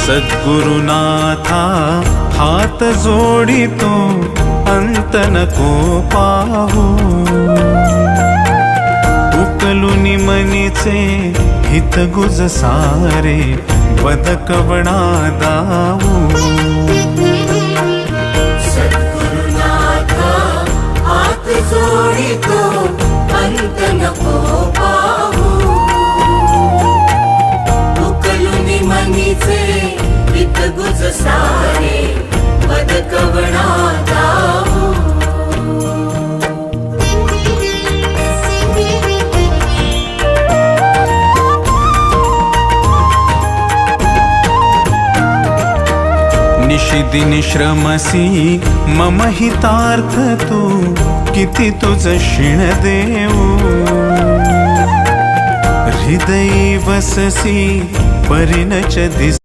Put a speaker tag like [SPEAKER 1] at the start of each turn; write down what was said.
[SPEAKER 1] सद्गुरुनाथा हात जोडितो अंत नको पाहू उकलुनी मनीचे हित गुज सारे बदकवणा दाऊ
[SPEAKER 2] सद्गुरुनाथा हात जोडितो अंत नको पाहू उकलुनी मनीचे हित गुज सारे बदकवणा दाऊ निशिदिनी श्रमसी मम हितार्थ तू किती तुझ शिण देऊ हृदयी वससी परिणच दिस